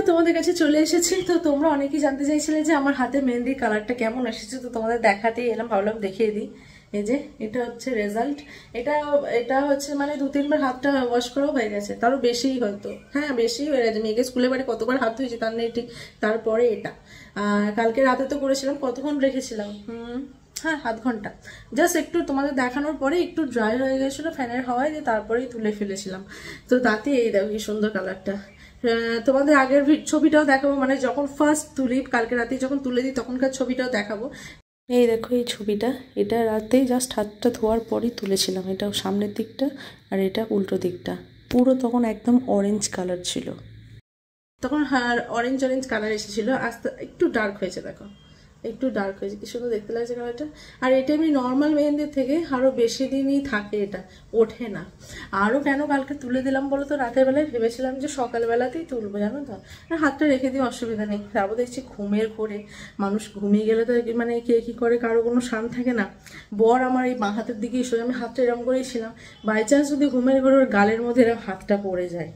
তোমাদের কাছে চলে এসেছি। তো তোমরা অনেকেই জানতে চাইছিলে যে আমার হাতে মেহেন্দির কালারটা কেমন এসেছে, তো তোমাদের দেখাতেই এলাম, ভাবলাম দেখিয়ে দিই। এই যে এটা হচ্ছে রেজাল্ট। এটা এটা হচ্ছে মানে 2-3 বার হাতটা ওয়াশ করাও হয়ে গেছে, তারও বেশিই হয়তো, হ্যাঁ বেশি হয়ে গেছে। মেয়েকে স্কুলে বাড়ি কতবার হাত ধুয়েছি তার নেই ঠিক। তারপরে এটা কালকে রাতে তো করেছিলাম, কতক্ষণ রেখেছিলাম, হ্যাঁ 0.5 ঘন্টা। জাস্ট একটু তোমাদের দেখানোর পরে একটু ড্রাই হয়ে গেছিলো ফ্যানের হাওয়ায়, দিয়ে তারপরেই তুলে ফেলেছিলাম। তো তাতে এই দেখো কি সুন্দর কালারটা। তোমাদের আগের ছবিটাও দেখাবো, মানে যখন ফার্স্ট তুলি, কালকে রাতে যখন তুলে দিই তখনকার ছবিটাও দেখাবো। এই দেখো এই ছবিটা, এটা রাতেই জাস্ট হাতটা ধোয়ার পরই তুলেছিলাম। এটা সামনের দিকটা আর এটা উল্টো দিকটা, পুরো তখন একদম অরেঞ্জ কালার ছিল, তখন অরেঞ্জ অরেঞ্জ কালার এসেছিলো। আস্তে একটু ডার্ক হয়েছে, দেখো একটু ডার্ক হয়েছে, কি সুন্দর দেখতে লাগছে কালারটা। আর এটা আমি নর্মাল মেহেন্দির থেকে আরও বেশি দিনই থাকে, এটা ওঠে না। আরও কেন কালকে তুলে দিলাম বলো তো, রাতের বেলায় ভেবেছিলাম যে সকালবেলাতেই তুলবো, জানো তো। হাতটা রেখে দিই, অসুবিধা নেই। তারপর দেখছি ঘুমের ঘোরে মানুষ ঘুমিয়ে গেলে তো মানে কে কী করে কারো কোনো শান থাকে না। বর আমার এই বাঁ হাতের দিকেই শোয়, আমি হাতটা এরকম করেই ছিলাম। বাই চান্স যদি ঘুমের ঘোরে ওর গালের মধ্যে এরকম হাতটা পড়ে যায়,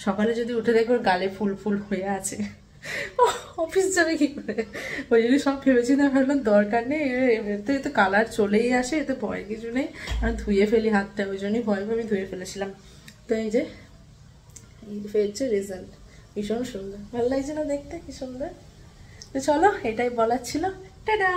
সকালে যদি উঠে দেখো ওর গালে ফুল ফুল হয়ে আছে, অফিস যাবে কি করে। ওই জন্য সব ভেবেছি না, ভাবলাম দরকার নেই, এমনিতে তো কালার চলেই আসে, এতে ভয় কিছু নেই, আর ধুয়ে ফেলি হাতটা, ওই জন্যই ভয় আমি ধুয়ে ফেলেছিলাম। তো এই যে এই হচ্ছে রেজাল্ট, ভীষণ সুন্দর, ভালো লাগছে না দেখতে, কি সুন্দর। তো চলো, এটাই বলার ছিল। টাটা।